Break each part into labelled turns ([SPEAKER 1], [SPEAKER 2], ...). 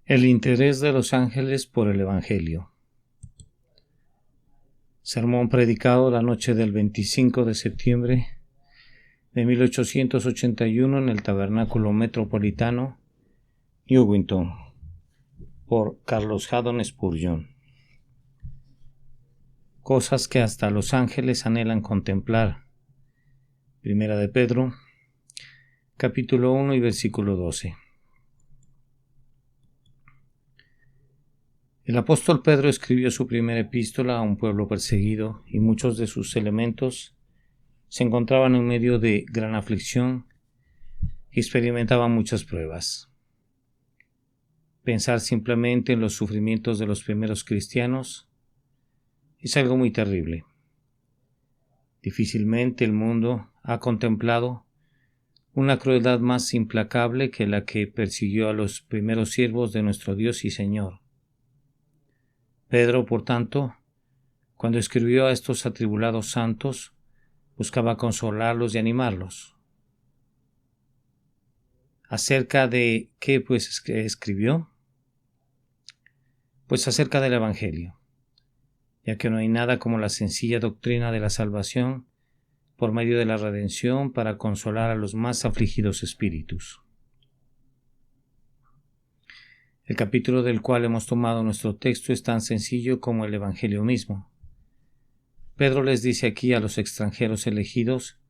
[SPEAKER 1] El interés de los ángeles por el Evangelio. Sermón predicado la noche del 25 de septiembre de 1881 en el Tabernáculo Metropolitano, Newington, por Carlos Haddon Spurgeon. Cosas que hasta los ángeles anhelan contemplar. Primera de Pedro, capítulo 1 y versículo 12. El apóstol Pedro escribió su primera epístola a un pueblo perseguido y muchos de sus elementos se encontraban en medio de gran aflicción y experimentaban muchas pruebas. Pensar simplemente en los sufrimientos de los primeros cristianos es algo muy terrible. Difícilmente el mundo ha contemplado una crueldad más implacable que la que persiguió a los primeros siervos de nuestro Dios y Señor. Pedro, por tanto, cuando escribió a estos atribulados santos, buscaba consolarlos y animarlos. ¿Acerca de qué, pues, escribió? Pues acerca del Evangelio, ya que no hay nada como la sencilla doctrina de la salvación por medio de la redención para consolar a los más afligidos espíritus. El capítulo del cual hemos tomado nuestro texto es tan sencillo como el Evangelio mismo. Pedro les dice aquí a los extranjeros elegidos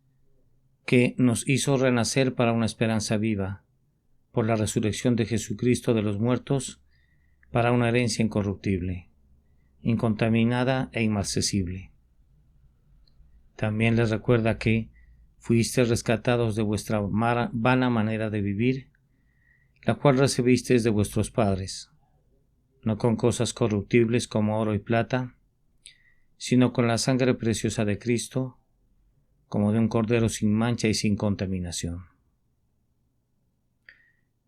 [SPEAKER 1] que nos hizo renacer para una esperanza viva, por la resurrección de Jesucristo de los muertos, para una herencia incorruptible, incontaminada e inmarcesible. También les recuerda que fuisteis rescatados de vuestra vana manera de vivir, la cual recibisteis de vuestros padres, no con cosas corruptibles como oro y plata, sino con la sangre preciosa de Cristo, como de un cordero sin mancha y sin contaminación.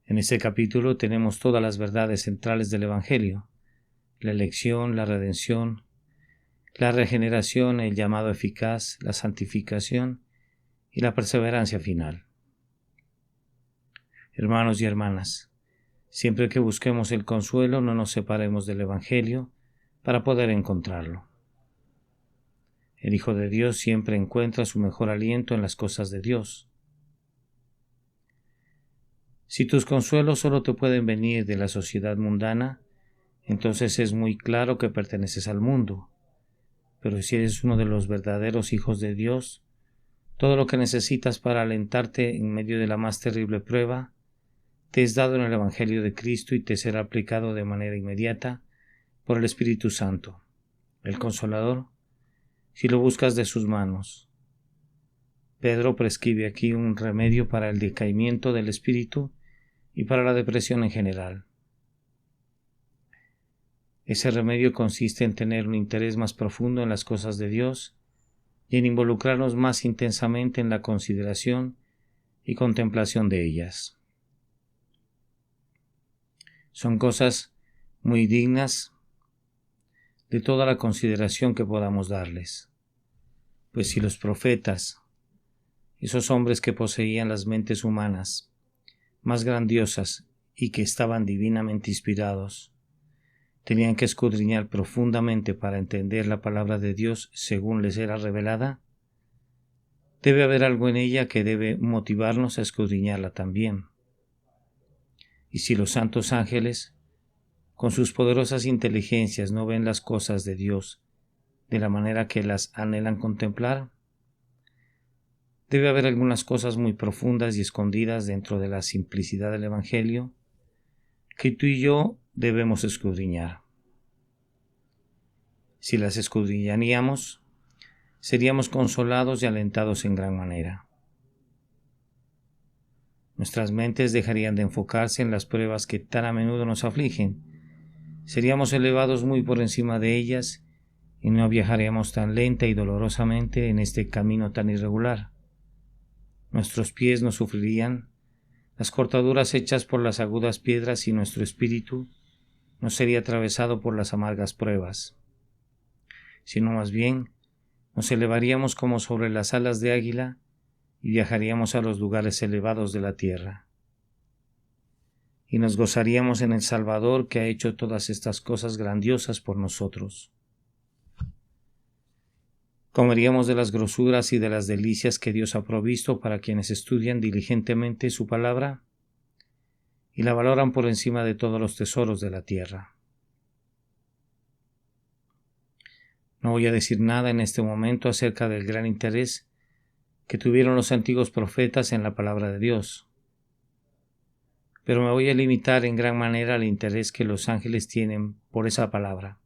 [SPEAKER 1] En este capítulo tenemos todas las verdades centrales del Evangelio: la elección, la redención, la regeneración, el llamado eficaz, la santificación y la perseverancia final. Hermanos y hermanas, siempre que busquemos el consuelo, no nos separemos del Evangelio para poder encontrarlo. El Hijo de Dios siempre encuentra su mejor aliento en las cosas de Dios. Si tus consuelos solo te pueden venir de la sociedad mundana, entonces es muy claro que perteneces al mundo. Pero si eres uno de los verdaderos hijos de Dios, todo lo que necesitas para alentarte en medio de la más terrible prueba te es dado en el Evangelio de Cristo y te será aplicado de manera inmediata por el Espíritu Santo, el Consolador, si lo buscas de sus manos. Pedro prescribe aquí un remedio para el decaimiento del espíritu y para la depresión en general. Ese remedio consiste en tener un interés más profundo en las cosas de Dios y en involucrarnos más intensamente en la consideración y contemplación de ellas. Son cosas muy dignas de toda la consideración que podamos darles. Pues si los profetas, esos hombres que poseían las mentes humanas más grandiosas y que estaban divinamente inspirados, tenían que escudriñar profundamente para entender la palabra de Dios según les era revelada, debe haber algo en ella que debe motivarnos a escudriñarla también. Y si los santos ángeles, con sus poderosas inteligencias, no ven las cosas de Dios de la manera que las anhelan contemplar, debe haber algunas cosas muy profundas y escondidas dentro de la simplicidad del Evangelio que tú y yo debemos escudriñar. Si las escudriñaríamos, seríamos consolados y alentados en gran manera. Nuestras mentes dejarían de enfocarse en las pruebas que tan a menudo nos afligen. Seríamos elevados muy por encima de ellas y no viajaríamos tan lenta y dolorosamente en este camino tan irregular. Nuestros pies no sufrirían las cortaduras hechas por las agudas piedras y nuestro espíritu no sería atravesado por las amargas pruebas, sino más bien nos elevaríamos como sobre las alas de águila y viajaríamos a los lugares elevados de la tierra. y nos gozaríamos en el Salvador que ha hecho todas estas cosas grandiosas por nosotros. Comeríamos de las grosuras y de las delicias que Dios ha provisto para quienes estudian diligentemente su palabra y la valoran por encima de todos los tesoros de la tierra. No voy a decir nada en este momento acerca del gran interés que tuvieron los antiguos profetas en la palabra de Dios, pero me voy a limitar en gran manera al interés que los ángeles tienen por esa palabra,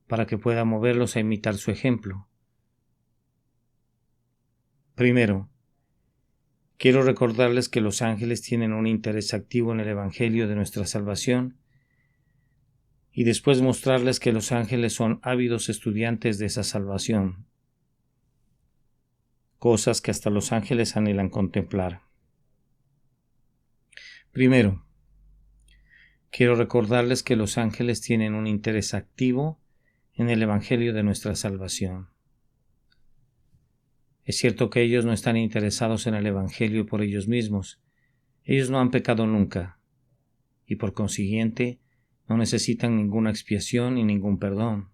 [SPEAKER 1] para que pueda moverlos a imitar su ejemplo. Primero, quiero recordarles que los ángeles tienen un interés activo en el Evangelio de nuestra salvación, y después mostrarles que los ángeles son ávidos estudiantes de esa salvación, cosas que hasta los ángeles anhelan contemplar. Primero, quiero recordarles que los ángeles tienen un interés activo en el Evangelio de nuestra salvación. Es cierto que ellos no están interesados en el Evangelio por ellos mismos. Ellos no han pecado nunca, y por consiguiente no necesitan ninguna expiación ni ningún perdón.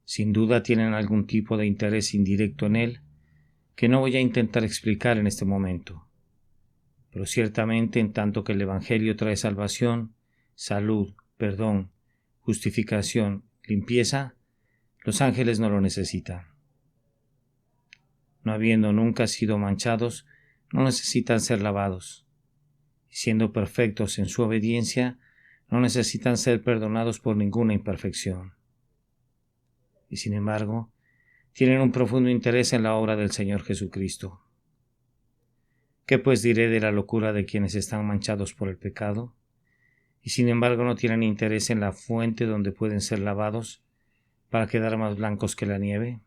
[SPEAKER 1] Sin duda tienen algún tipo de interés indirecto en él, que no voy a intentar explicar en este momento. Pero ciertamente, en tanto que el Evangelio trae salvación, salud, perdón, justificación, limpieza, los ángeles no lo necesitan. No habiendo nunca sido manchados, no necesitan ser lavados. Y siendo perfectos en su obediencia, no necesitan ser perdonados por ninguna imperfección. Y sin embargo, tienen un profundo interés en la obra del Señor Jesucristo. ¿Qué pues diré de la locura de quienes están manchados por el pecado? Y sin embargo no tienen interés en la fuente donde pueden ser lavados para quedar más blancos que la nieve.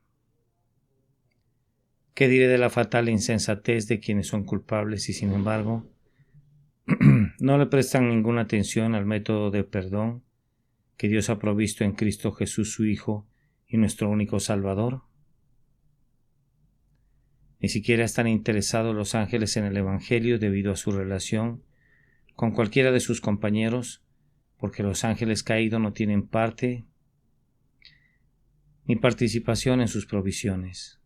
[SPEAKER 1] ¿Qué diré de la fatal insensatez de quienes son culpables y sin embargo no le prestan ninguna atención al método de perdón que Dios ha provisto en Cristo Jesús su Hijo y nuestro único Salvador? Ni siquiera están interesados los ángeles en el Evangelio debido a su relación con cualquiera de sus compañeros, porque los ángeles caídos no tienen parte ni participación en sus provisiones.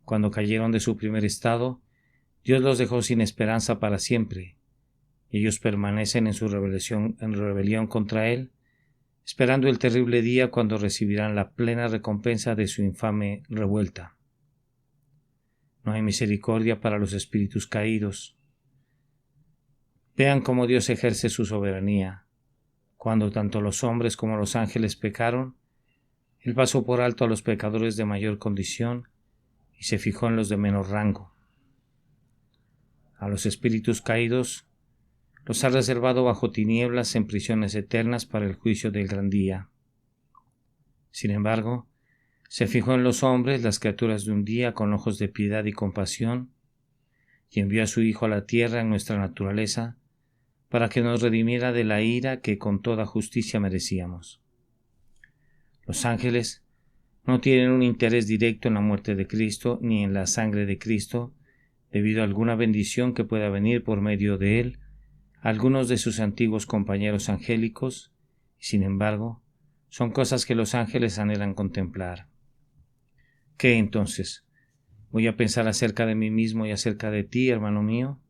[SPEAKER 1] Cuando cayeron de su primer estado, Dios los dejó sin esperanza para siempre, y ellos permanecen en su rebelión contra Él, esperando el terrible día cuando recibirán la plena recompensa de su infame revuelta. No hay misericordia para los espíritus caídos. Vean cómo Dios ejerce su soberanía. Cuando tanto los hombres como los ángeles pecaron, Él pasó por alto a los pecadores de mayor condición y se fijó en los de menor rango. A los espíritus caídos los ha reservado bajo tinieblas en prisiones eternas para el juicio del gran día. Sin embargo, se fijó en los hombres, las criaturas de un día, con ojos de piedad y compasión, y envió a su Hijo a la tierra en nuestra naturaleza, para que nos redimiera de la ira que con toda justicia merecíamos. Los ángeles no tienen un interés directo en la muerte de Cristo ni en la sangre de Cristo, debido a alguna bendición que pueda venir por medio de él a algunos de sus antiguos compañeros angélicos, y sin embargo, son cosas que los ángeles anhelan contemplar. ¿Qué entonces? ¿Voy a pensar acerca de mí mismo y acerca de ti, hermano mío?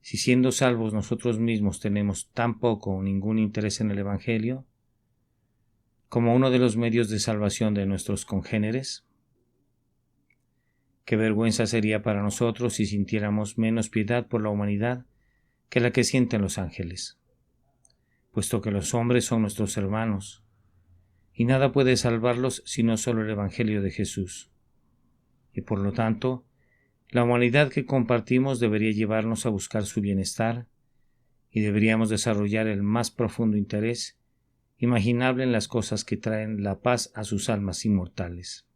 [SPEAKER 1] Si siendo salvos nosotros mismos tenemos tan poco o ningún interés en el Evangelio, como uno de los medios de salvación de nuestros congéneres, qué vergüenza sería para nosotros si sintiéramos menos piedad por la humanidad que la que sienten los ángeles, puesto que los hombres son nuestros hermanos, y nada puede salvarlos sino solo el Evangelio de Jesús. Y por lo tanto, la humanidad que compartimos debería llevarnos a buscar su bienestar, y deberíamos desarrollar el más profundo interés imaginable en las cosas que traen la paz a sus almas inmortales.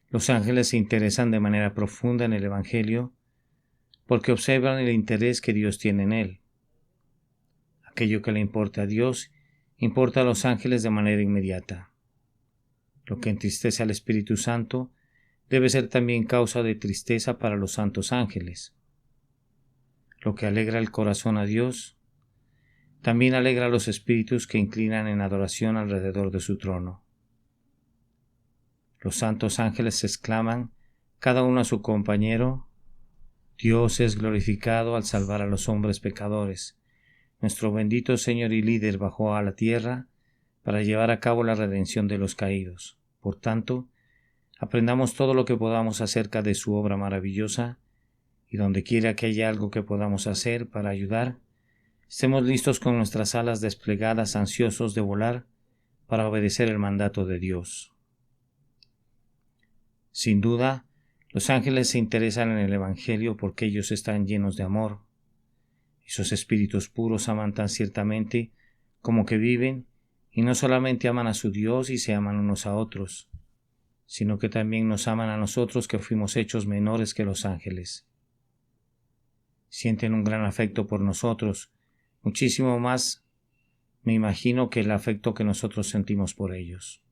[SPEAKER 1] Los ángeles se interesan de manera profunda en el Evangelio porque observan el interés que Dios tiene en él. Aquello que le importa a Dios importa a los ángeles de manera inmediata. Lo que entristece al Espíritu Santo debe ser también causa de tristeza para los santos ángeles. lo que alegra el corazón a Dios, también alegra a los espíritus que inclinan en adoración alrededor de su trono. Los santos ángeles exclaman, cada uno a su compañero: Dios es glorificado al salvar a los hombres pecadores. Nuestro bendito Señor y líder bajó a la tierra para llevar a cabo la redención de los caídos. Por tanto, aprendamos todo lo que podamos acerca de su obra maravillosa, y donde quiera que haya algo que podamos hacer para ayudar, estemos listos con nuestras alas desplegadas, ansiosos de volar para obedecer el mandato de Dios. Sin duda, los ángeles se interesan en el Evangelio porque ellos están llenos de amor. Esos espíritus puros aman tan ciertamente como que viven, y no solamente aman a su Dios y se aman unos a otros, sino que también nos aman a nosotros que fuimos hechos menores que los ángeles. Sienten un gran afecto por nosotros, muchísimo más, me imagino, que el afecto que nosotros sentimos por ellos.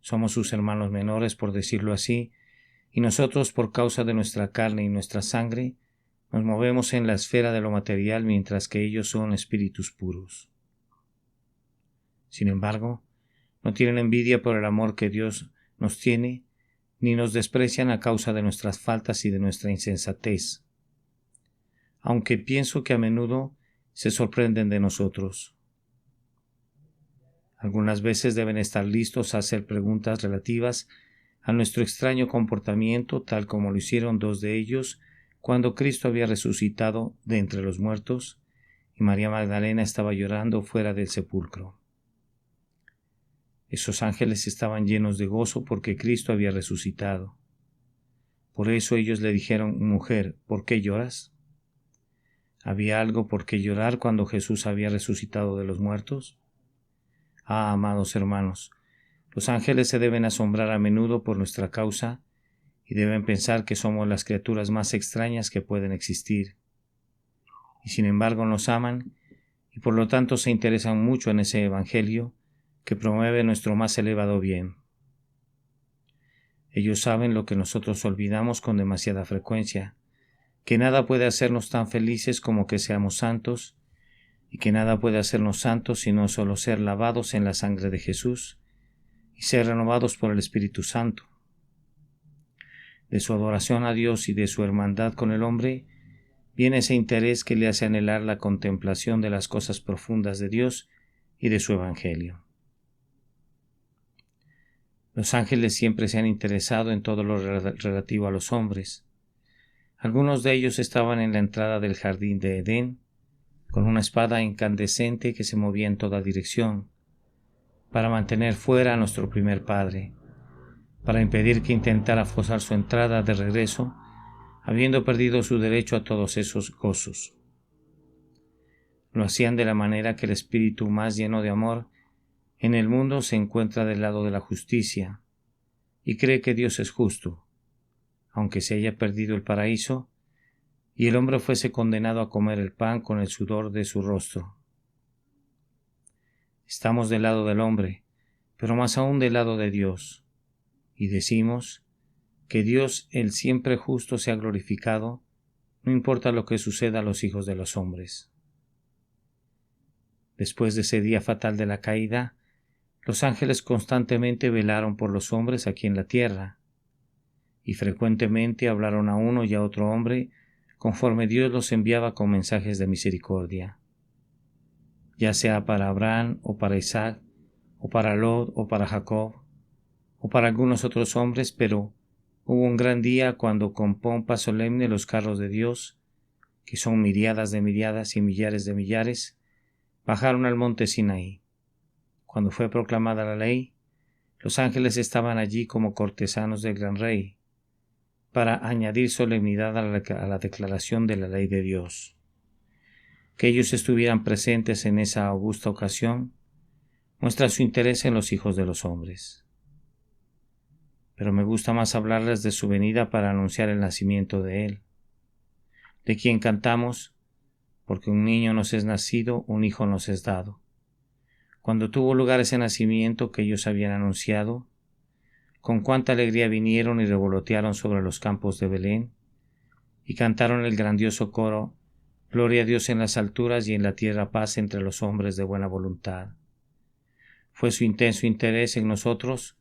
[SPEAKER 1] Somos sus hermanos menores, por decirlo así, y nosotros, por causa de nuestra carne y nuestra sangre, nos movemos en la esfera de lo material, mientras que ellos son espíritus puros. Sin embargo, no tienen envidia por el amor que Dios nos tiene, ni nos desprecian a causa de nuestras faltas y de nuestra insensatez, aunque pienso que a menudo se sorprenden de nosotros. Algunas veces deben estar listos a hacer preguntas relativas a nuestro extraño comportamiento, tal como lo hicieron dos de ellos cuando Cristo había resucitado de entre los muertos y María Magdalena estaba llorando fuera del sepulcro. Esos ángeles estaban llenos de gozo porque Cristo había resucitado. Por eso ellos le dijeron: «Mujer, ¿por qué lloras?». ¿Había algo por qué llorar cuando Jesús había resucitado de los muertos? Ah, amados hermanos, los ángeles se deben asombrar a menudo por nuestra causa y deben pensar que somos las criaturas más extrañas que pueden existir. Y sin embargo nos aman y por lo tanto se interesan mucho en ese evangelio que promueve nuestro más elevado bien. Ellos saben lo que nosotros olvidamos con demasiada frecuencia, que nada puede hacernos tan felices como que seamos santos, y que nada puede hacernos santos sino solo ser lavados en la sangre de Jesús y ser renovados por el Espíritu Santo. De su adoración a Dios y de su hermandad con el hombre viene ese interés que le hace anhelar la contemplación de las cosas profundas de Dios y de su Evangelio. Los ángeles siempre se han interesado en todo lo relativo a los hombres. Algunos de ellos estaban en la entrada del jardín de Edén, con una espada incandescente que se movía en toda dirección, para mantener fuera a nuestro primer padre, para impedir que intentara forzar su entrada de regreso, habiendo perdido su derecho a todos esos gozos. Lo hacían de la manera que el espíritu más lleno de amor en el mundo se encuentra del lado de la justicia y cree que Dios es justo, aunque se haya perdido el paraíso y el hombre fuese condenado a comer el pan con el sudor de su rostro. Estamos del lado del hombre, pero más aún del lado de Dios, y decimos que Dios, el siempre justo, sea glorificado, no importa lo que suceda a los hijos de los hombres. Después de ese día fatal de la caída, los ángeles constantemente velaron por los hombres aquí en la tierra, y frecuentemente hablaron a uno y a otro hombre conforme Dios los enviaba con mensajes de misericordia, ya sea para Abraham o para Isaac, o para Lot o para Jacob, o para algunos otros hombres, pero hubo un gran día cuando con pompa solemne los carros de Dios, que son miriadas de miriadas y millares de millares, bajaron al monte Sinaí. Cuando fue proclamada la ley, los ángeles estaban allí como cortesanos del gran rey, para añadir solemnidad a la declaración de la ley de Dios. Que ellos estuvieran presentes en esa augusta ocasión muestra su interés en los hijos de los hombres. Pero me gusta más hablarles de su venida para anunciar el nacimiento de Él, de quien cantamos: porque un niño nos es nacido, un hijo nos es dado. Cuando tuvo lugar ese nacimiento que ellos habían anunciado, con cuánta alegría vinieron y revolotearon sobre los campos de Belén, y cantaron el grandioso coro: Gloria a Dios en las alturas y en la tierra paz entre los hombres de buena voluntad. Fue su intenso interés en nosotros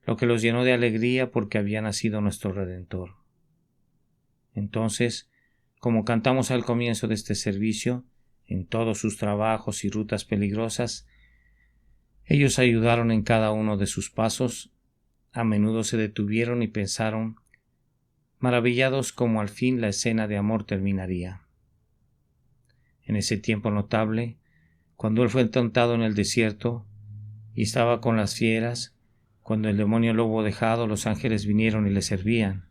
[SPEAKER 1] lo que los llenó de alegría porque había nacido nuestro Redentor. Entonces, como cantamos al comienzo de este servicio, en todos sus trabajos y rutas peligrosas, ellos ayudaron en cada uno de sus pasos. A menudo se detuvieron y pensaron, maravillados cómo al fin la escena de amor terminaría. En ese tiempo notable, cuando él fue tentado en el desierto y estaba con las fieras, cuando el demonio lo hubo dejado, los ángeles vinieron y le servían.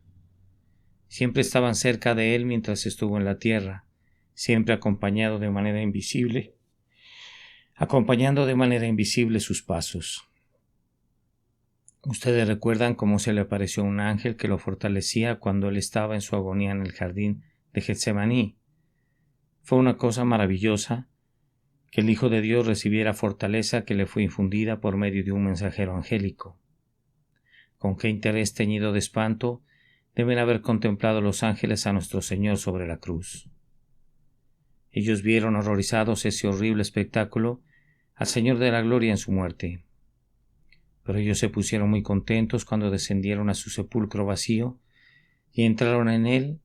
[SPEAKER 1] Siempre estaban cerca de él mientras estuvo en la tierra, siempre acompañando de manera invisible sus pasos. Ustedes recuerdan cómo se le apareció un ángel que lo fortalecía cuando él estaba en su agonía en el jardín de Getsemaní. Fue una cosa maravillosa que el Hijo de Dios recibiera fortaleza que le fue infundida por medio de un mensajero angélico. Con qué interés teñido de espanto deben haber contemplado los ángeles a nuestro Señor sobre la cruz. Ellos vieron horrorizados ese horrible espectáculo al Señor de la Gloria en su muerte. Pero ellos se pusieron muy contentos cuando descendieron a su sepulcro vacío y entraron en él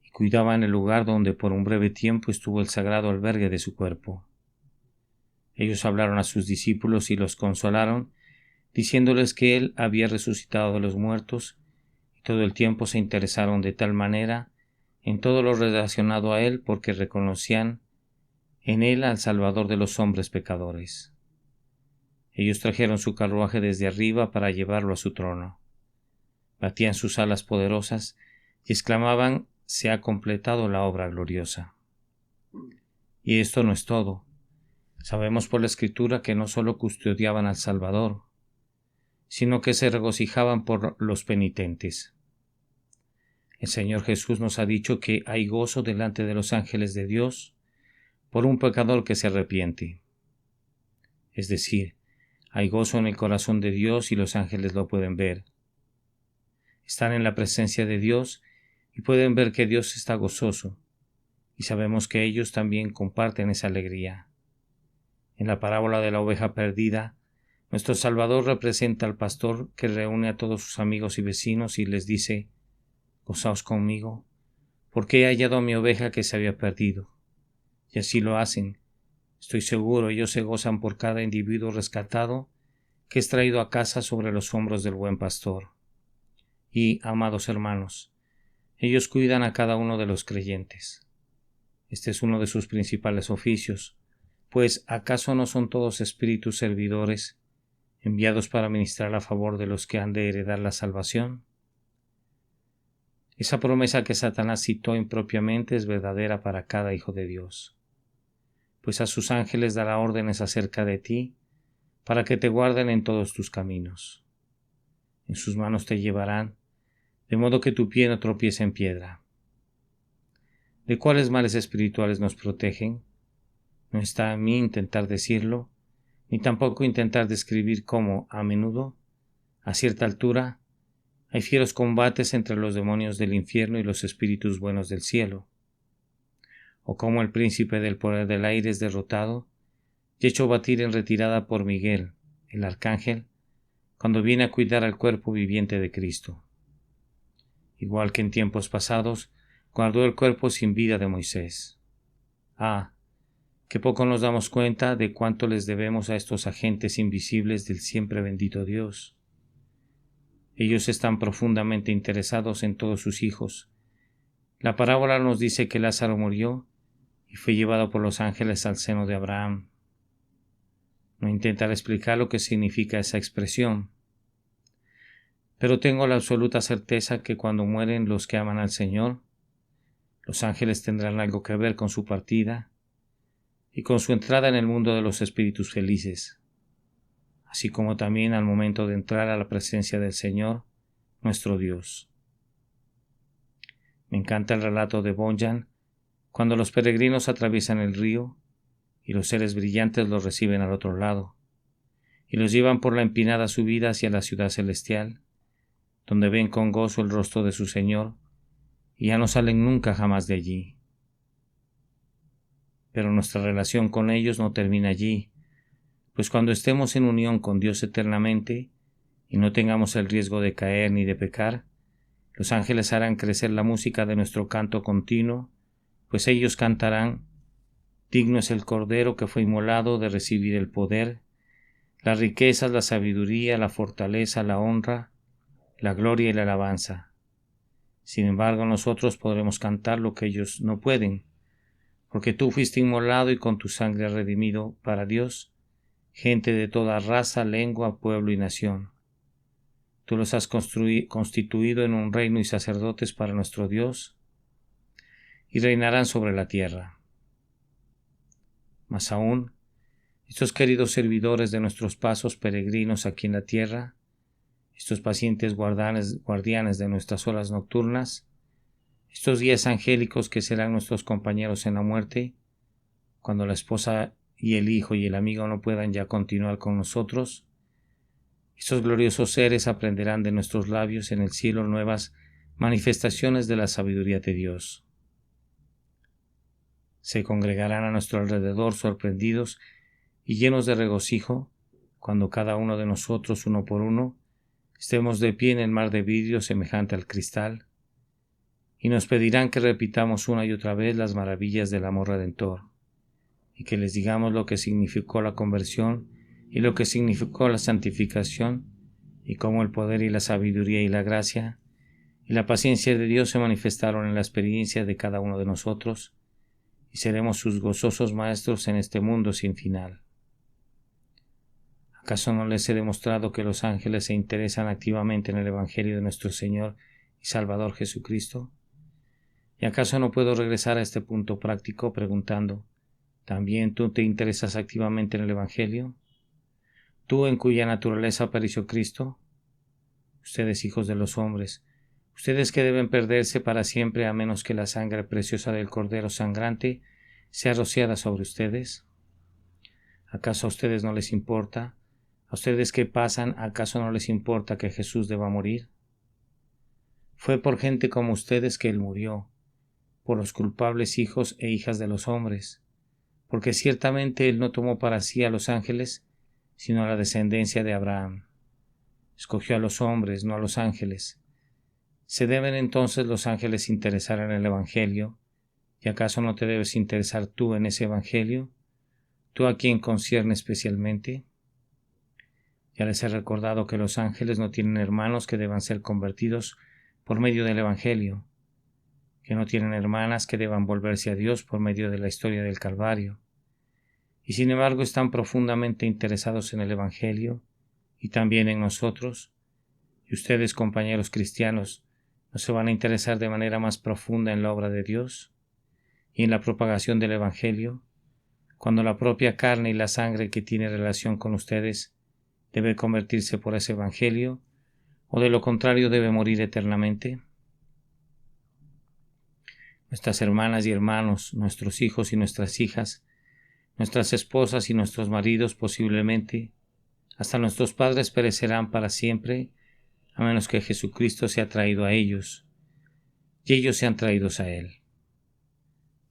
[SPEAKER 1] y cuidaban el lugar donde por un breve tiempo estuvo el sagrado albergue de su cuerpo. Ellos hablaron a sus discípulos y los consolaron, diciéndoles que él había resucitado de los muertos, y todo el tiempo se interesaron de tal manera en todo lo relacionado a él porque reconocían en él al Salvador de los hombres pecadores. Ellos trajeron su carruaje desde arriba para llevarlo a su trono. Batían sus alas poderosas y exclamaban: se ha completado la obra gloriosa. Y esto no es todo. Sabemos por la Escritura que no solo custodiaban al Salvador, sino que se regocijaban por los penitentes. El Señor Jesús nos ha dicho que hay gozo delante de los ángeles de Dios por un pecador que se arrepiente. Es decir, hay gozo en el corazón de Dios y los ángeles lo pueden ver. Están en la presencia de Dios y pueden ver que Dios está gozoso, y sabemos que ellos también comparten esa alegría. En la parábola de la oveja perdida, nuestro Salvador representa al pastor que reúne a todos sus amigos y vecinos y les dice: gozaos conmigo, porque he hallado a mi oveja que se había perdido. Y así lo hacen. Estoy seguro, ellos se gozan por cada individuo rescatado que es traído a casa sobre los hombros del buen pastor. Y, amados hermanos, ellos cuidan a cada uno de los creyentes. Este es uno de sus principales oficios, pues ¿acaso no son todos espíritus servidores enviados para ministrar a favor de los que han de heredar la salvación? Esa promesa que Satanás citó impropiamente es verdadera para cada hijo de Dios, pues a sus ángeles dará órdenes acerca de ti, para que te guarden en todos tus caminos. En sus manos te llevarán, de modo que tu pie no tropiece en piedra. ¿De cuáles males espirituales nos protegen? No está a mí intentar decirlo, ni tampoco intentar describir cómo, a menudo, a cierta altura, hay fieros combates entre los demonios del infierno y los espíritus buenos del cielo, o cómo el príncipe del poder del aire es derrotado y hecho batir en retirada por Miguel, el arcángel, cuando viene a cuidar al cuerpo viviente de Cristo. Igual que en tiempos pasados, guardó el cuerpo sin vida de Moisés. Ah, que poco nos damos cuenta de cuánto les debemos a estos agentes invisibles del siempre bendito Dios. Ellos están profundamente interesados en todos sus hijos. La parábola nos dice que Lázaro murió y fue llevado por los ángeles al seno de Abraham. No intentaré explicar lo que significa esa expresión, pero tengo la absoluta certeza que cuando mueren los que aman al Señor, los ángeles tendrán algo que ver con su partida y con su entrada en el mundo de los espíritus felices, así como también al momento de entrar a la presencia del Señor, nuestro Dios. Me encanta el relato de Bunyan cuando los peregrinos atraviesan el río y los seres brillantes los reciben al otro lado y los llevan por la empinada subida hacia la ciudad celestial, donde ven con gozo el rostro de su Señor y ya no salen nunca jamás de allí. Pero nuestra relación con ellos no termina allí, pues cuando estemos en unión con Dios eternamente y no tengamos el riesgo de caer ni de pecar, los ángeles harán crecer la música de nuestro canto continuo, pues ellos cantarán: digno es el Cordero que fue inmolado de recibir el poder, las riquezas, la sabiduría, la fortaleza, la honra, la gloria y la alabanza. Sin embargo, nosotros podremos cantar lo que ellos no pueden, porque tú fuiste inmolado y con tu sangre redimido para Dios gente de toda raza, lengua, pueblo y nación. Tú los has constituido en un reino y sacerdotes para nuestro Dios, y reinarán sobre la tierra. Mas aún, estos queridos servidores de nuestros pasos peregrinos aquí en la tierra, estos pacientes guardianes de nuestras horas nocturnas, estos guías angélicos que serán nuestros compañeros en la muerte, cuando la esposa y el hijo y el amigo no puedan ya continuar con nosotros, estos gloriosos seres aprenderán de nuestros labios en el cielo nuevas manifestaciones de la sabiduría de Dios. Se congregarán a nuestro alrededor sorprendidos y llenos de regocijo, cuando cada uno de nosotros, uno por uno, estemos de pie en el mar de vidrio semejante al cristal, y nos pedirán que repitamos una y otra vez las maravillas del amor redentor, y que les digamos lo que significó la conversión y lo que significó la santificación, y cómo el poder y la sabiduría y la gracia y la paciencia de Dios se manifestaron en la experiencia de cada uno de nosotros, y seremos sus gozosos maestros en este mundo sin final. ¿Acaso no les he demostrado que los ángeles se interesan activamente en el Evangelio de nuestro Señor y Salvador Jesucristo? ¿Y acaso no puedo regresar a este punto práctico preguntando: ¿también tú te interesas activamente en el Evangelio? ¿Tú en cuya naturaleza pereció Cristo? Ustedes, hijos de los hombres, ustedes que deben perderse para siempre a menos que la sangre preciosa del Cordero sangrante sea rociada sobre ustedes. ¿Acaso a ustedes no les importa? ¿A ustedes que pasan, acaso no les importa que Jesús deba morir? Fue por gente como ustedes que Él murió, por los culpables hijos e hijas de los hombres, porque ciertamente Él no tomó para sí a los ángeles, sino a la descendencia de Abraham. Escogió a los hombres, no a los ángeles. ¿Se deben entonces los ángeles interesar en el Evangelio? ¿Y acaso no te debes interesar tú en ese Evangelio? ¿Tú a quien concierne especialmente? Ya les he recordado que los ángeles no tienen hermanos que deban ser convertidos por medio del Evangelio, que no tienen hermanas que deban volverse a Dios por medio de la historia del Calvario, y sin embargo están profundamente interesados en el Evangelio y también en nosotros. Y ustedes, compañeros cristianos, ¿no se van a interesar de manera más profunda en la obra de Dios y en la propagación del Evangelio, cuando la propia carne y la sangre que tiene relación con ustedes debe convertirse por ese Evangelio, o de lo contrario debe morir eternamente? Nuestras hermanas y hermanos, nuestros hijos y nuestras hijas, nuestras esposas y nuestros maridos posiblemente, hasta nuestros padres perecerán para siempre, a menos que Jesucristo sea traído a ellos, y ellos sean traídos a Él.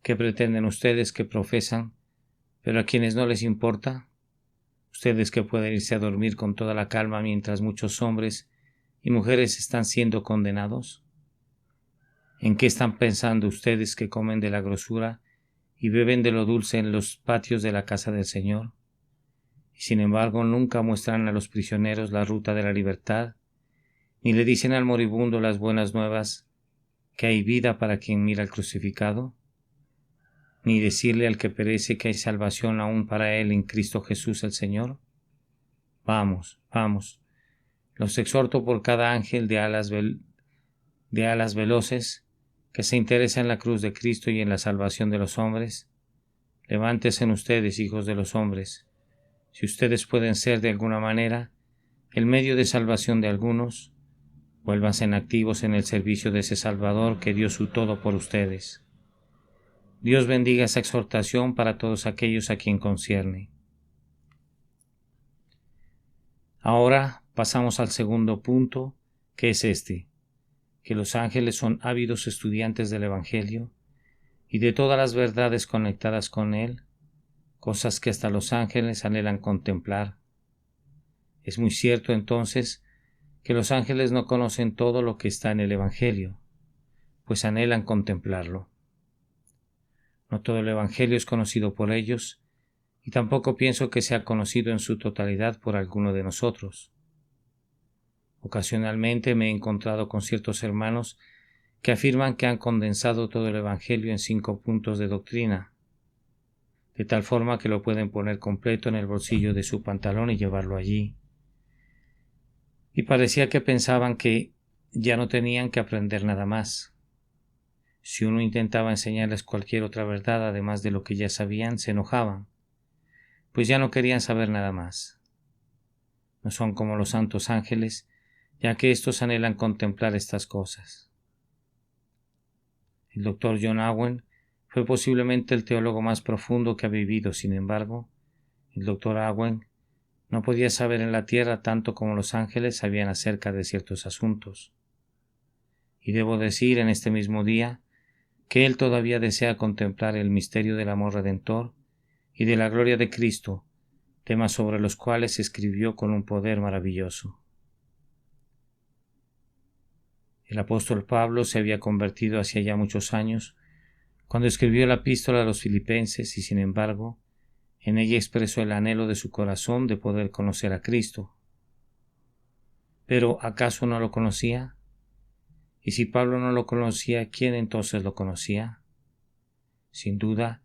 [SPEAKER 1] ¿Qué pretenden ustedes que profesan, pero a quienes no les importa? Ustedes que pueden irse a dormir con toda la calma mientras muchos hombres y mujeres están siendo condenados. ¿En qué están pensando ustedes que comen de la grosura y beben de lo dulce en los patios de la casa del Señor? Y sin embargo nunca muestran a los prisioneros la ruta de la libertad, ni le dicen al moribundo las buenas nuevas, que hay vida para quien mira al crucificado, ni decirle al que perece que hay salvación aún para él en Cristo Jesús el Señor. Vamos, vamos, los exhorto por cada ángel de alas veloces que se interesa en la cruz de Cristo y en la salvación de los hombres. Levántense ustedes, hijos de los hombres, si ustedes pueden ser de alguna manera el medio de salvación de algunos, vuélvanse activos en el servicio de ese Salvador que dio su todo por ustedes. Dios bendiga esa exhortación para todos aquellos a quien concierne. Ahora pasamos al segundo punto, que es este: que los ángeles son ávidos estudiantes del Evangelio y de todas las verdades conectadas con él, cosas que hasta los ángeles anhelan contemplar. Es muy cierto entonces que los ángeles no conocen todo lo que está en el Evangelio, pues anhelan contemplarlo. No todo el Evangelio es conocido por ellos, y tampoco pienso que sea conocido en su totalidad por alguno de nosotros. Ocasionalmente me he encontrado con ciertos hermanos que afirman que han condensado todo el Evangelio en 5 puntos de doctrina, de tal forma que lo pueden poner completo en el bolsillo de su pantalón y llevarlo allí. Y parecía que pensaban que ya no tenían que aprender nada más. Si uno intentaba enseñarles cualquier otra verdad además de lo que ya sabían, se enojaban, pues ya no querían saber nada más. No son como los santos ángeles, ya que éstos anhelan contemplar estas cosas. El doctor John Owen fue posiblemente el teólogo más profundo que ha vivido. Sin embargo, el doctor Owen no podía saber en la tierra tanto como los ángeles sabían acerca de ciertos asuntos. Y debo decir en este mismo día que él todavía desea contemplar el misterio del amor redentor y de la gloria de Cristo, temas sobre los cuales escribió con un poder maravilloso. El apóstol Pablo se había convertido hacía ya muchos años cuando escribió la epístola a los Filipenses y, sin embargo, en ella expresó el anhelo de su corazón de poder conocer a Cristo. ¿Pero acaso no lo conocía? Y si Pablo no lo conocía, ¿quién entonces lo conocía? Sin duda,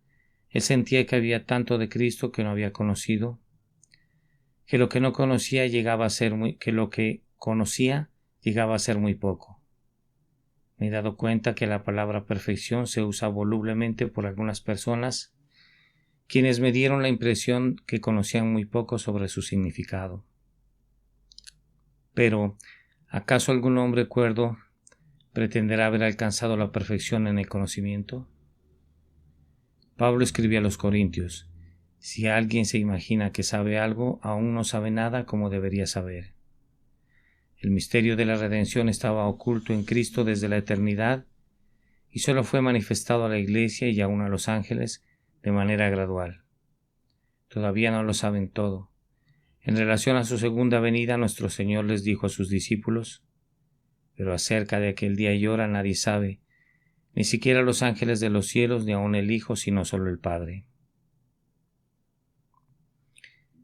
[SPEAKER 1] él sentía que había tanto de Cristo que no había conocido, que lo que no conocía llegaba a ser que lo que conocía llegaba a ser muy poco. Me he dado cuenta que la palabra perfección se usa volublemente por algunas personas, quienes me dieron la impresión que conocían muy poco sobre su significado. Pero, ¿acaso algún hombre cuerdo pretenderá haber alcanzado la perfección en el conocimiento? Pablo escribía a los Corintios: si alguien se imagina que sabe algo, aún no sabe nada como debería saber. El misterio de la redención estaba oculto en Cristo desde la eternidad y solo fue manifestado a la Iglesia y aún a los ángeles de manera gradual. Todavía no lo saben todo. En relación a su segunda venida, nuestro Señor les dijo a sus discípulos: pero acerca de aquel día y hora nadie sabe, ni siquiera los ángeles de los cielos, ni aun el Hijo, sino solo el Padre.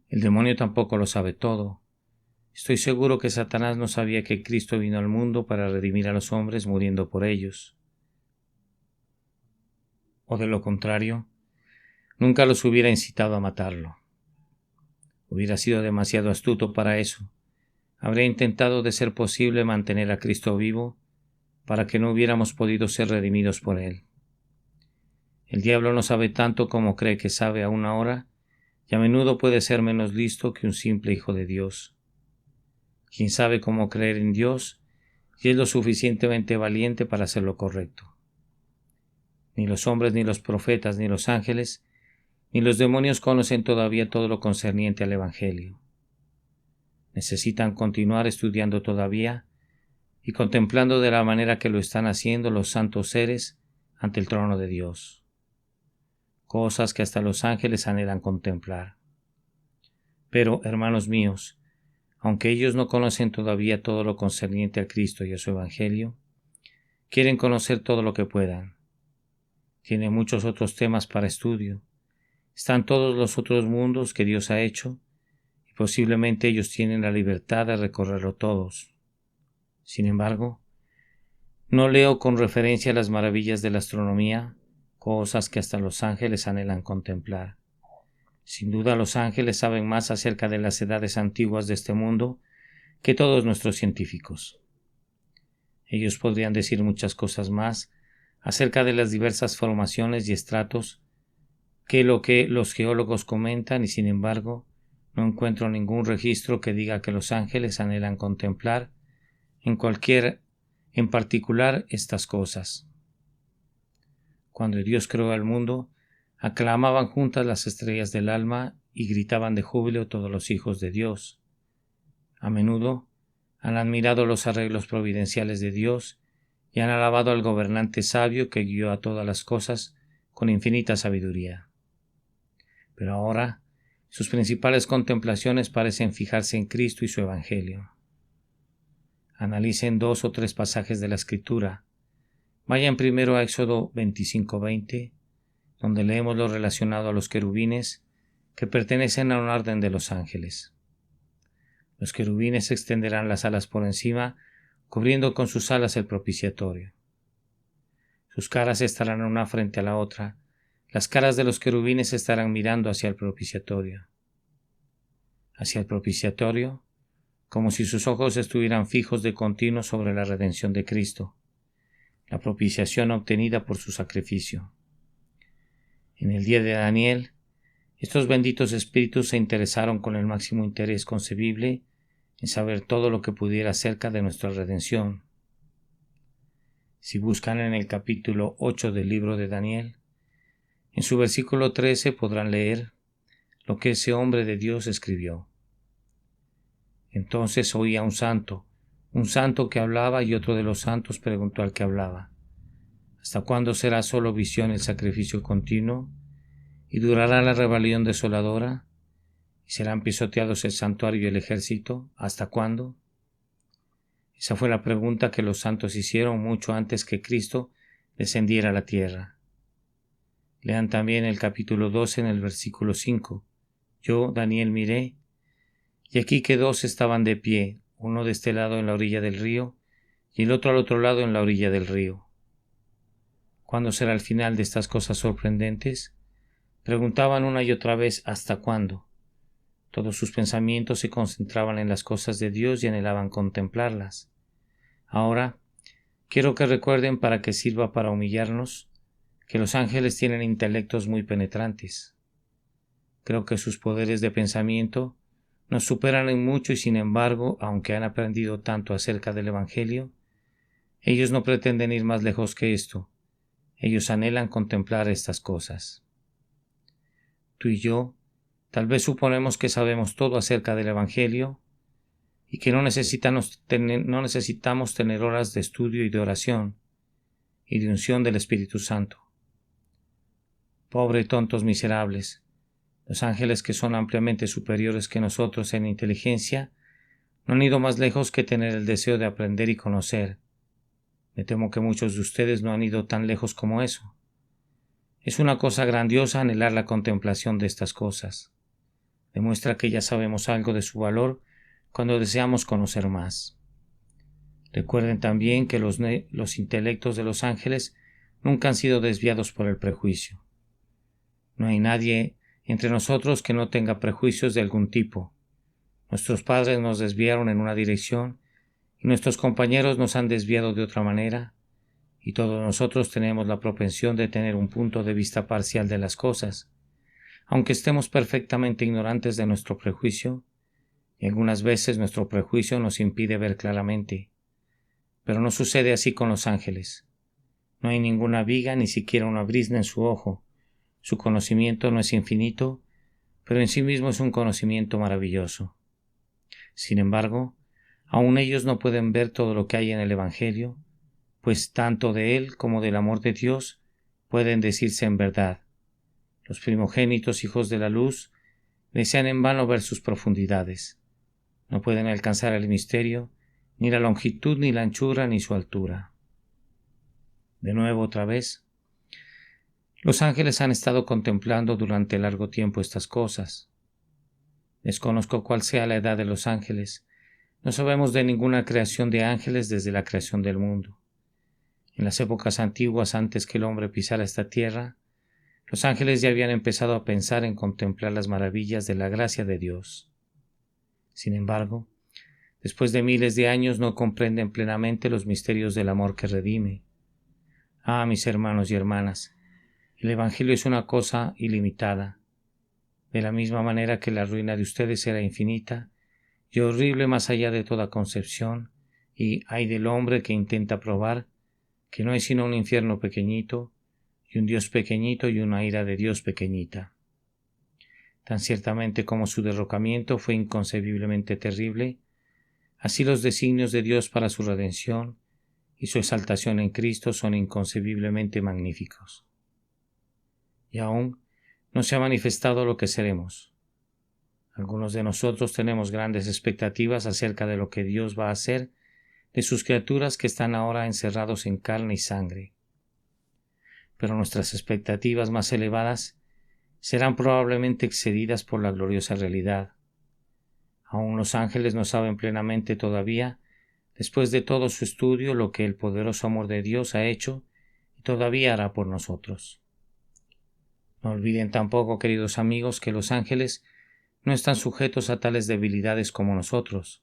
[SPEAKER 1] El demonio tampoco lo sabe todo. Estoy seguro que Satanás no sabía que Cristo vino al mundo para redimir a los hombres muriendo por ellos. O de lo contrario, nunca los hubiera incitado a matarlo. Hubiera sido demasiado astuto para eso. Habría intentado de ser posible mantener a Cristo vivo para que no hubiéramos podido ser redimidos por él. El diablo no sabe tanto como cree que sabe aún ahora, y a menudo puede ser menos listo que un simple hijo de Dios. Quien sabe cómo creer en Dios y es lo suficientemente valiente para hacer lo correcto. Ni los hombres, ni los profetas, ni los ángeles, ni los demonios conocen todavía todo lo concerniente al Evangelio. Necesitan continuar estudiando todavía y contemplando de la manera que lo están haciendo los santos seres ante el trono de Dios. Cosas que hasta los ángeles anhelan contemplar. Pero, hermanos míos, aunque ellos no conocen todavía todo lo concerniente a Cristo y a su Evangelio, quieren conocer todo lo que puedan. Tienen muchos otros temas para estudio. Están todos los otros mundos que Dios ha hecho, y posiblemente ellos tienen la libertad de recorrerlo todos. Sin embargo, no leo con referencia a las maravillas de la astronomía, cosas que hasta los ángeles anhelan contemplar. Sin duda los ángeles saben más acerca de las edades antiguas de este mundo que todos nuestros científicos. Ellos podrían decir muchas cosas más acerca de las diversas formaciones y estratos que los geólogos comentan, y sin embargo no encuentro ningún registro que diga que los ángeles anhelan contemplar en particular estas cosas. Cuando Dios creó el mundo, aclamaban juntas las estrellas del alma y gritaban de júbilo todos los hijos de Dios. A menudo han admirado los arreglos providenciales de Dios y han alabado al gobernante sabio que guió a todas las cosas con infinita sabiduría. Pero ahora sus principales contemplaciones parecen fijarse en Cristo y su Evangelio. Analicen 2 o 3 pasajes de la Escritura. Vayan primero a Éxodo 25:20, donde leemos lo relacionado a los querubines que pertenecen a un orden de los ángeles. Los querubines extenderán las alas por encima, cubriendo con sus alas el propiciatorio. Sus caras estarán una frente a la otra. Las caras de los querubines estarán mirando hacia el propiciatorio. Hacia el propiciatorio, como si sus ojos estuvieran fijos de continuo sobre la redención de Cristo, la propiciación obtenida por su sacrificio. En el día de Daniel, estos benditos espíritus se interesaron con el máximo interés concebible en saber todo lo que pudiera acerca de nuestra redención. Si buscan en el capítulo 8 del libro de Daniel, en su versículo 13 podrán leer lo que ese hombre de Dios escribió. Entonces oía un santo que hablaba, y otro de los santos preguntó al que hablaba: ¿hasta cuándo será solo visión el sacrificio continuo? ¿Y durará la rebelión desoladora? ¿Y serán pisoteados el santuario y el ejército? ¿Hasta cuándo? Esa fue la pregunta que los santos hicieron mucho antes que Cristo descendiera a la tierra. Lean también el capítulo 12 en el versículo 5. Yo, Daniel, miré, y aquí que 2 estaban de pie, uno de este lado en la orilla del río, y el otro al otro lado en la orilla del río. ¿Cuándo será el final de estas cosas sorprendentes? Preguntaban una y otra vez ¿hasta cuándo? Todos sus pensamientos se concentraban en las cosas de Dios y anhelaban contemplarlas. Ahora, quiero que recuerden, para que sirva para humillarnos, que los ángeles tienen intelectos muy penetrantes. Creo que sus poderes de pensamiento nos superan en mucho, y sin embargo, aunque han aprendido tanto acerca del Evangelio, ellos no pretenden ir más lejos que esto. Ellos anhelan contemplar estas cosas. Tú y yo tal vez suponemos que sabemos todo acerca del Evangelio y que no necesitamos tener horas de estudio y de oración y de unción del Espíritu Santo. Pobre tontos miserables, los ángeles, que son ampliamente superiores que nosotros en inteligencia, no han ido más lejos que tener el deseo de aprender y conocer. Me temo que muchos de ustedes no han ido tan lejos como eso. Es una cosa grandiosa anhelar la contemplación de estas cosas. Demuestra que ya sabemos algo de su valor cuando deseamos conocer más. Recuerden también que los intelectos de los ángeles nunca han sido desviados por el prejuicio. No hay nadie entre nosotros que no tenga prejuicios de algún tipo. Nuestros padres nos desviaron en una dirección y nuestros compañeros nos han desviado de otra manera, y todos nosotros tenemos la propensión de tener un punto de vista parcial de las cosas, aunque estemos perfectamente ignorantes de nuestro prejuicio, y algunas veces nuestro prejuicio nos impide ver claramente. Pero no sucede así con los ángeles. No hay ninguna viga, ni siquiera una brizna en su ojo. Su conocimiento no es infinito, pero en sí mismo es un conocimiento maravilloso. Sin embargo, aun ellos no pueden ver todo lo que hay en el Evangelio, pues tanto de él como del amor de Dios pueden decirse en verdad. Los primogénitos hijos de la luz desean en vano ver sus profundidades. No pueden alcanzar el misterio, ni la longitud, ni la anchura, ni su altura. De nuevo, otra vez, los ángeles han estado contemplando durante largo tiempo estas cosas. Desconozco cuál sea la edad de los ángeles. No sabemos de ninguna creación de ángeles desde la creación del mundo. En las épocas antiguas, antes que el hombre pisara esta tierra, los ángeles ya habían empezado a pensar en contemplar las maravillas de la gracia de Dios. Sin embargo, después de miles de años no comprenden plenamente los misterios del amor que redime. Ah, mis hermanos y hermanas, el Evangelio es una cosa ilimitada. De la misma manera que la ruina de ustedes era infinita y horrible más allá de toda concepción, y ay del hombre que intenta probar que no hay sino un infierno pequeñito, y un Dios pequeñito y una ira de Dios pequeñita. Tan ciertamente como su derrocamiento fue inconcebiblemente terrible, así los designios de Dios para su redención y su exaltación en Cristo son inconcebiblemente magníficos. Y aún no se ha manifestado lo que seremos. Algunos de nosotros tenemos grandes expectativas acerca de lo que Dios va a hacer de sus criaturas que están ahora encerrados en carne y sangre. Pero nuestras expectativas más elevadas serán probablemente excedidas por la gloriosa realidad. Aún los ángeles no saben plenamente todavía, después de todo su estudio, lo que el poderoso amor de Dios ha hecho y todavía hará por nosotros. No olviden tampoco, queridos amigos, que los ángeles no están sujetos a tales debilidades como nosotros.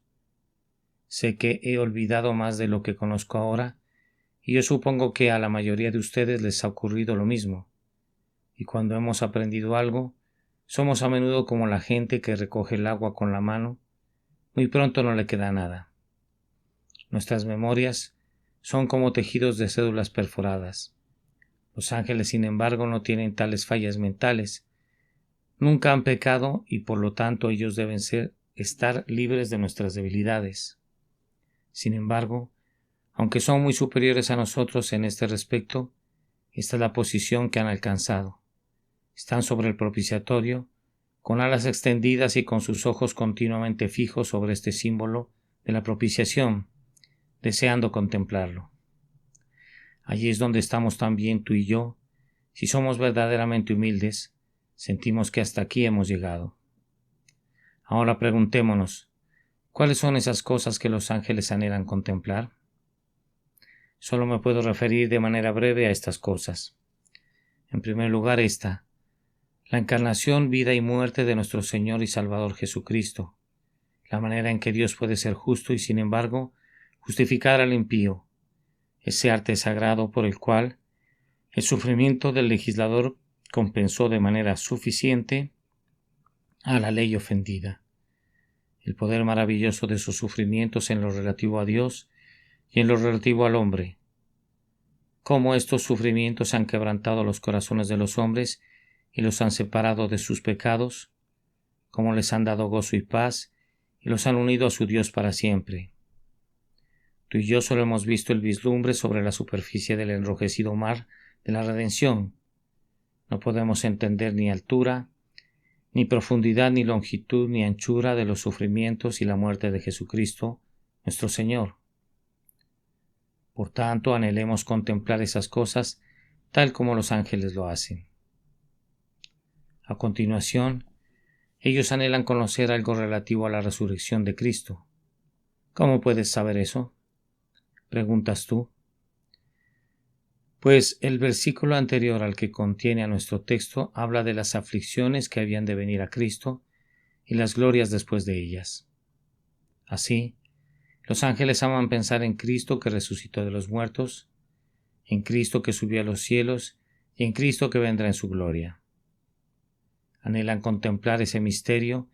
[SPEAKER 1] Sé que he olvidado más de lo que conozco ahora, y yo supongo que a la mayoría de ustedes les ha ocurrido lo mismo. Y cuando hemos aprendido algo, somos a menudo como la gente que recoge el agua con la mano, muy pronto no le queda nada. Nuestras memorias son como tejidos de cédulas perforadas. Los ángeles, sin embargo, no tienen tales fallas mentales. Nunca han pecado y por lo tanto ellos deben estar libres de nuestras debilidades. Sin embargo, aunque son muy superiores a nosotros en este respecto, esta es la posición que han alcanzado. Están sobre el propiciatorio, con alas extendidas y con sus ojos continuamente fijos sobre este símbolo de la propiciación, deseando contemplarlo. Allí es donde estamos también tú y yo. Si somos verdaderamente humildes, sentimos que hasta aquí hemos llegado. Ahora preguntémonos, ¿cuáles son esas cosas que los ángeles anhelan contemplar? Solo me puedo referir de manera breve a estas cosas. En primer lugar, la encarnación, vida y muerte de nuestro Señor y Salvador Jesucristo, la manera en que Dios puede ser justo y sin embargo justificar al impío, ese arte sagrado por el cual el sufrimiento del legislador compensó de manera suficiente a la ley ofendida, el poder maravilloso de sus sufrimientos en lo relativo a Dios y en lo relativo al hombre, cómo estos sufrimientos han quebrantado los corazones de los hombres y los han separado de sus pecados, cómo les han dado gozo y paz y los han unido a su Dios para siempre. Tú y yo solo hemos visto el vislumbre sobre la superficie del enrojecido mar de la redención. No podemos entender ni altura, ni profundidad, ni longitud, ni anchura de los sufrimientos y la muerte de Jesucristo, nuestro Señor. Por tanto, anhelemos contemplar esas cosas tal como los ángeles lo hacen. A continuación, ellos anhelan conocer algo relativo a la resurrección de Cristo. ¿Cómo puedes saber eso?, preguntas tú. Pues el versículo anterior al que contiene a nuestro texto habla de las aflicciones que habían de venir a Cristo y las glorias después de ellas. Así, los ángeles aman pensar en Cristo que resucitó de los muertos, en Cristo que subió a los cielos y en Cristo que vendrá en su gloria. Anhelan contemplar ese misterio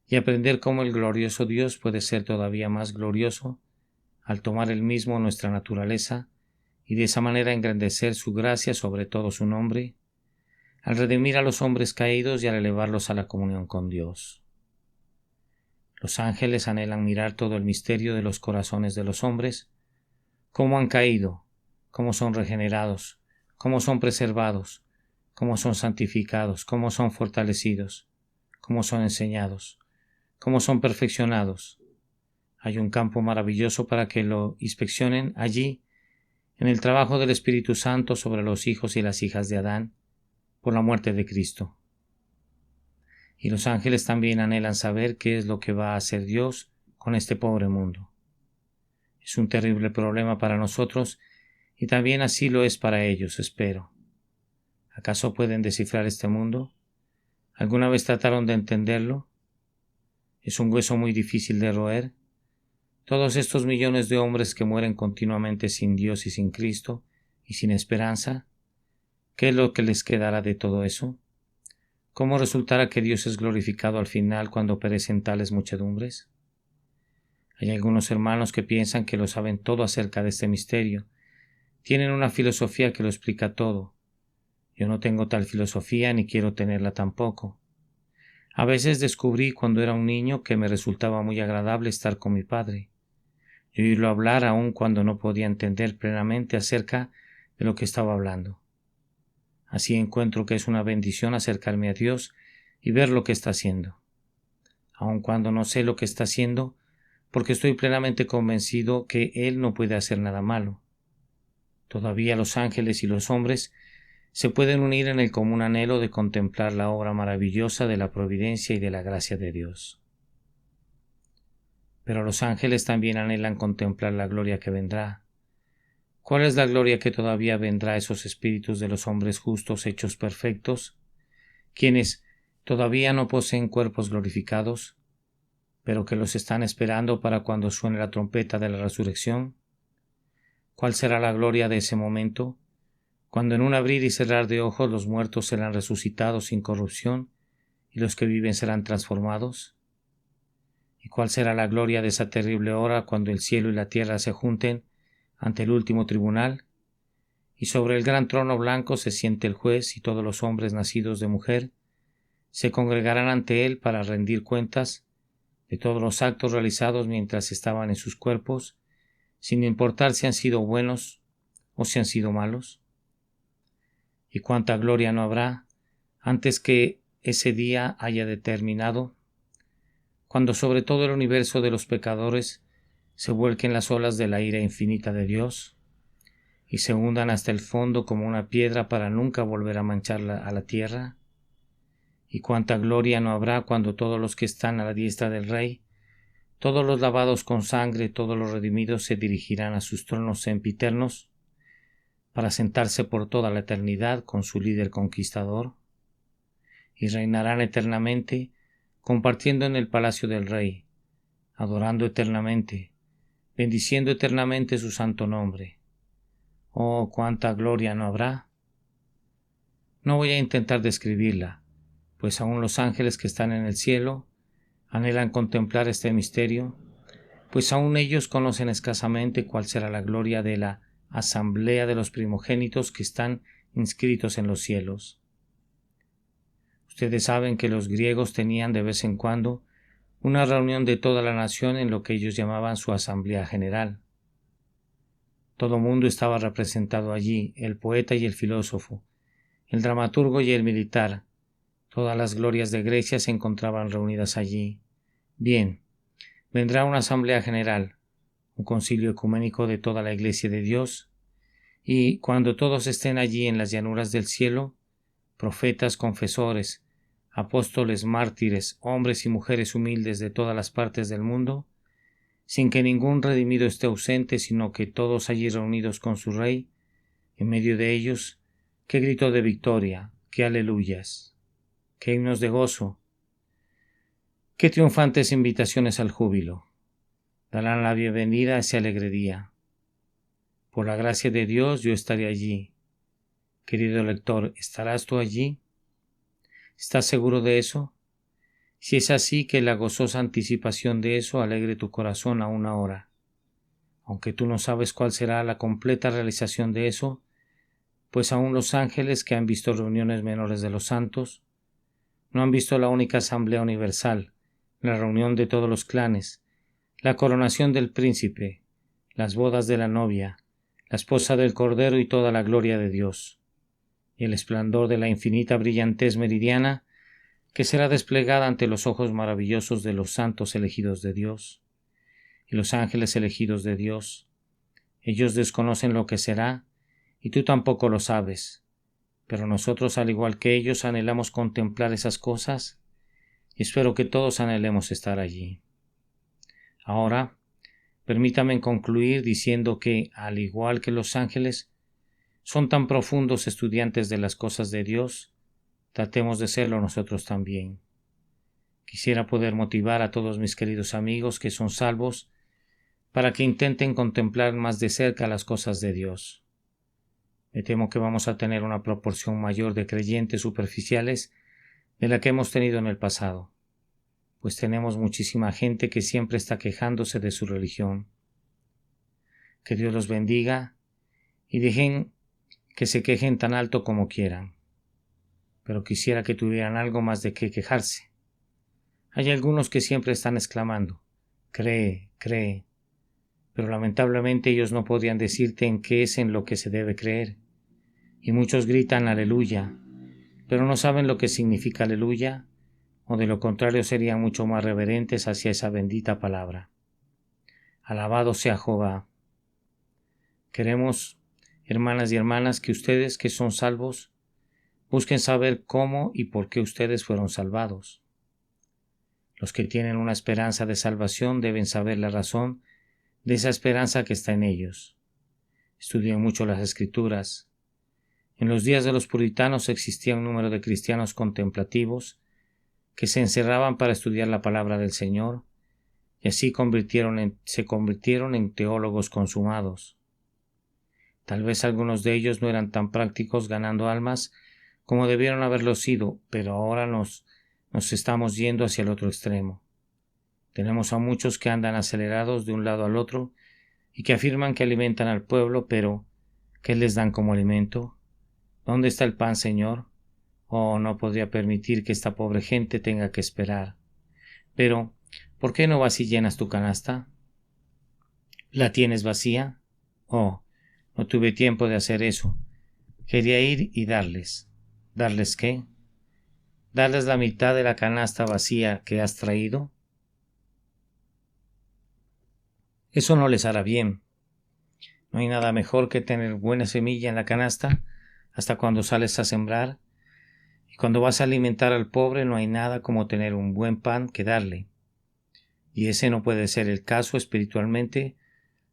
[SPEAKER 1] y aprender cómo el glorioso Dios puede ser todavía más glorioso al tomar él mismo nuestra naturaleza y de esa manera engrandecer su gracia sobre todo su nombre, al redimir a los hombres caídos y al elevarlos a la comunión con Dios. Los ángeles anhelan mirar todo el misterio de los corazones de los hombres, cómo han caído, cómo son regenerados, cómo son preservados, cómo son santificados, cómo son fortalecidos, cómo son enseñados, cómo son perfeccionados. Hay un campo maravilloso para que lo inspeccionen allí, en el trabajo del Espíritu Santo sobre los hijos y las hijas de Adán, por la muerte de Cristo. Y los ángeles también anhelan saber qué es lo que va a hacer Dios con este pobre mundo. Es un terrible problema para nosotros y también así lo es para ellos, espero. ¿Acaso pueden descifrar este mundo? ¿Alguna vez trataron de entenderlo? ¿Es un hueso muy difícil de roer? Todos estos millones de hombres que mueren continuamente sin Dios y sin Cristo y sin esperanza, ¿qué es lo que les quedará de todo eso? ¿Cómo resultará que Dios es glorificado al final cuando perecen tales muchedumbres? Hay algunos hermanos que piensan que lo saben todo acerca de este misterio. Tienen una filosofía que lo explica todo. Yo no tengo tal filosofía ni quiero tenerla tampoco. A veces descubrí cuando era un niño que me resultaba muy agradable estar con mi padre. y oírlo hablar aun cuando no podía entender plenamente acerca de lo que estaba hablando. Así encuentro que es una bendición acercarme a Dios y ver lo que está haciendo, aun cuando no sé lo que está haciendo, porque estoy plenamente convencido que Él no puede hacer nada malo. Todavía los ángeles y los hombres se pueden unir en el común anhelo de contemplar la obra maravillosa de la providencia y de la gracia de Dios. Pero los ángeles también anhelan contemplar la gloria que vendrá. ¿Cuál es la gloria que todavía vendrá a esos espíritus de los hombres justos hechos perfectos, quienes todavía no poseen cuerpos glorificados, pero que los están esperando para cuando suene la trompeta de la resurrección? ¿Cuál será la gloria de ese momento, cuando en un abrir y cerrar de ojos los muertos serán resucitados sin corrupción y los que viven serán transformados? ¿Y cuál será la gloria de esa terrible hora cuando el cielo y la tierra se junten ante el último tribunal, y sobre el gran trono blanco se siente el juez y todos los hombres nacidos de mujer se congregarán ante él para rendir cuentas de todos los actos realizados mientras estaban en sus cuerpos, sin importar si han sido buenos o si han sido malos? ¿Y cuánta gloria no habrá antes que ese día haya determinado, cuando sobre todo el universo de los pecadores se vuelquen las olas de la ira infinita de Dios y se hundan hasta el fondo como una piedra para nunca volver a mancharla a la tierra? ¿Y cuánta gloria no habrá cuando todos los que están a la diestra del Rey, todos los lavados con sangre, todos los redimidos se dirigirán a sus tronos sempiternos para sentarse por toda la eternidad con su líder conquistador, y reinarán eternamente, compartiendo en el palacio del Rey, adorando eternamente, bendiciendo eternamente su santo nombre? Oh, cuánta gloria no habrá. No voy a intentar describirla, pues aún los ángeles que están en el cielo anhelan contemplar este misterio, pues aún ellos conocen escasamente cuál será la gloria de la asamblea de los primogénitos que están inscritos en los cielos. Ustedes saben que los griegos tenían de vez en cuando una reunión de toda la nación en lo que ellos llamaban su asamblea general. Todo mundo estaba representado allí, el poeta y el filósofo, el dramaturgo y el militar. Todas las glorias de Grecia se encontraban reunidas allí. Bien, vendrá una asamblea general, un concilio ecuménico de toda la Iglesia de Dios, y cuando todos estén allí en las llanuras del cielo, profetas, confesores, apóstoles, mártires, hombres y mujeres humildes de todas las partes del mundo, sin que ningún redimido esté ausente, sino que todos allí reunidos con su Rey, en medio de ellos, qué grito de victoria, qué aleluyas, qué himnos de gozo, qué triunfantes invitaciones al júbilo. Darán la bienvenida a ese alegre día. Por la gracia de Dios yo estaré allí. Querido lector, ¿estarás tú allí? ¿Estás seguro de eso? Si es así, que la gozosa anticipación de eso alegre tu corazón aún ahora. Aunque tú no sabes cuál será la completa realización de eso, pues aún los ángeles que han visto reuniones menores de los santos, no han visto la única asamblea universal, la reunión de todos los clanes, la coronación del príncipe, las bodas de la novia, la esposa del Cordero y toda la gloria de Dios, y el esplendor de la infinita brillantez meridiana que será desplegada ante los ojos maravillosos de los santos elegidos de Dios y los ángeles elegidos de Dios. Ellos desconocen lo que será, y tú tampoco lo sabes, pero nosotros, al igual que ellos, anhelamos contemplar esas cosas, y espero que todos anhelemos estar allí. Ahora, permítame concluir diciendo que, al igual que los ángeles, son tan profundos estudiantes de las cosas de Dios, tratemos de serlo nosotros también. Quisiera poder motivar a todos mis queridos amigos que son salvos para que intenten contemplar más de cerca las cosas de Dios. Me temo que vamos a tener una proporción mayor de creyentes superficiales de la que hemos tenido en el pasado, pues tenemos muchísima gente que siempre está quejándose de su religión. Que Dios los bendiga y dejen que se quejen tan alto como quieran, pero quisiera que tuvieran algo más de qué quejarse. Hay algunos que siempre están exclamando: cree, cree, pero lamentablemente ellos no podrían decirte en qué es en lo que se debe creer. Y muchos gritan aleluya, pero no saben lo que significa aleluya, o de lo contrario serían mucho más reverentes hacia esa bendita palabra. Alabado sea Jehová. Queremos, hermanas y hermanas, que ustedes que son salvos, busquen saber cómo y por qué ustedes fueron salvados. Los que tienen una esperanza de salvación deben saber la razón de esa esperanza que está en ellos. Estudien mucho las Escrituras. En los días de los puritanos existía un número de cristianos contemplativos que se encerraban para estudiar la palabra del Señor y así se convirtieron en teólogos consumados. Tal vez algunos de ellos no eran tan prácticos ganando almas como debieron haberlo sido, pero ahora nos estamos yendo hacia el otro extremo. Tenemos a muchos que andan acelerados de un lado al otro y que afirman que alimentan al pueblo, pero ¿qué les dan como alimento? ¿Dónde está el pan, Señor? Oh, no podría permitir que esta pobre gente tenga que esperar. Pero, ¿por qué no vas y llenas tu canasta? ¿La tienes vacía? Oh, no tuve tiempo de hacer eso. Quería ir y darles. ¿Darles qué? ¿Darles la mitad de la canasta vacía que has traído? Eso no les hará bien. No hay nada mejor que tener buena semilla en la canasta hasta cuando sales a sembrar, y cuando vas a alimentar al pobre no hay nada como tener un buen pan que darle. Y ese no puede ser el caso espiritualmente,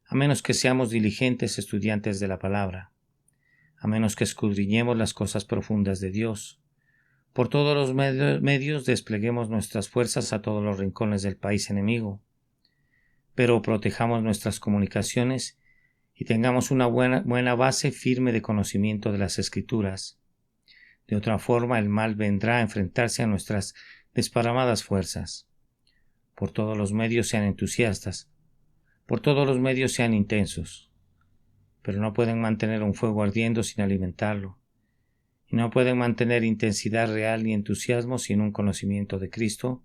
[SPEAKER 1] a menos que seamos diligentes estudiantes de la palabra, a menos que escudriñemos las cosas profundas de Dios. Por todos los medios despleguemos nuestras fuerzas a todos los rincones del país enemigo, pero protejamos nuestras comunicaciones y tengamos una buena base firme de conocimiento de las Escrituras. De otra forma, el mal vendrá a enfrentarse a nuestras desparramadas fuerzas. Por todos los medios sean entusiastas, por todos los medios sean intensos, pero no pueden mantener un fuego ardiendo sin alimentarlo, y no pueden mantener intensidad real ni entusiasmo sin un conocimiento de Cristo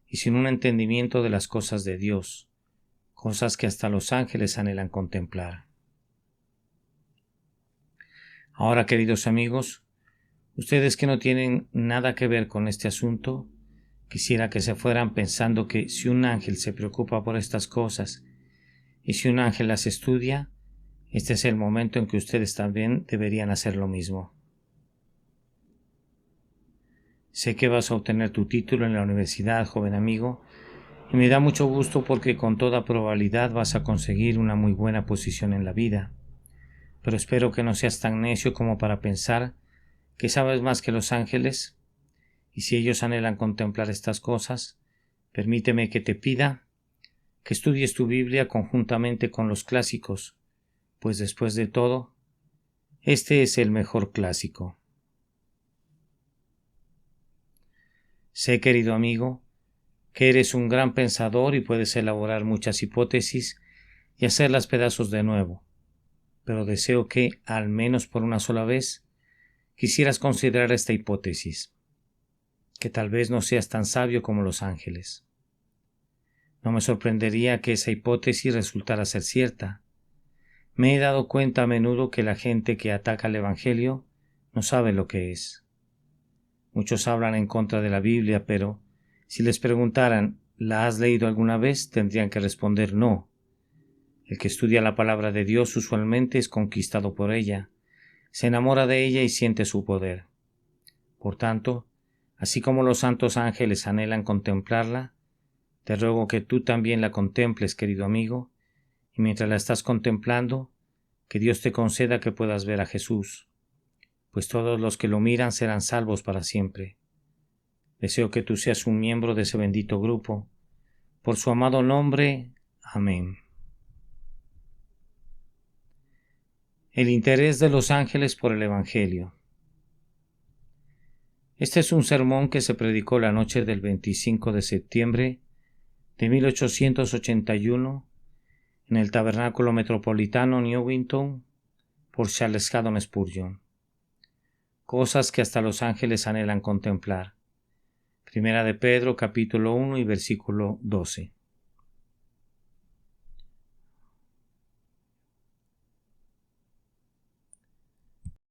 [SPEAKER 1] y sin un entendimiento de las cosas de Dios, cosas que hasta los ángeles anhelan contemplar. Ahora, queridos amigos, ustedes que no tienen nada que ver con este asunto, quisiera que se fueran pensando que si un ángel se preocupa por estas cosas y si un ángel las estudia, este es el momento en que ustedes también deberían hacer lo mismo. Sé que vas a obtener tu título en la universidad, joven amigo, y me da mucho gusto porque con toda probabilidad vas a conseguir una muy buena posición en la vida. Pero espero que no seas tan necio como para pensar que sabes más que los ángeles, y si ellos anhelan contemplar estas cosas, permíteme que te pida que estudies tu Biblia conjuntamente con los clásicos, pues después de todo, este es el mejor clásico. Sé, querido amigo, que eres un gran pensador y puedes elaborar muchas hipótesis y hacerlas pedazos de nuevo, pero deseo que, al menos por una sola vez, quisieras considerar esta hipótesis, que tal vez no seas tan sabio como los ángeles. No me sorprendería que esa hipótesis resultara ser cierta. Me he dado cuenta a menudo que la gente que ataca el Evangelio no sabe lo que es. Muchos hablan en contra de la Biblia, pero si les preguntaran, ¿la has leído alguna vez?, tendrían que responder no. El que estudia la palabra de Dios usualmente es conquistado por ella, se enamora de ella y siente su poder. Por tanto, así como los santos ángeles anhelan contemplarla, te ruego que tú también la contemples, querido amigo, y mientras la estás contemplando, que Dios te conceda que puedas ver a Jesús, pues todos los que lo miran serán salvos para siempre. Deseo que tú seas un miembro de ese bendito grupo. Por su amado nombre. Amén. El interés de los ángeles por el Evangelio. Este es un sermón que se predicó la noche del 25 de septiembre de 1881 en el Tabernáculo Metropolitano Newington por Charles Haddon Spurgeon. Cosas que hasta los ángeles anhelan contemplar. Primera de Pedro, capítulo 1 y versículo 12.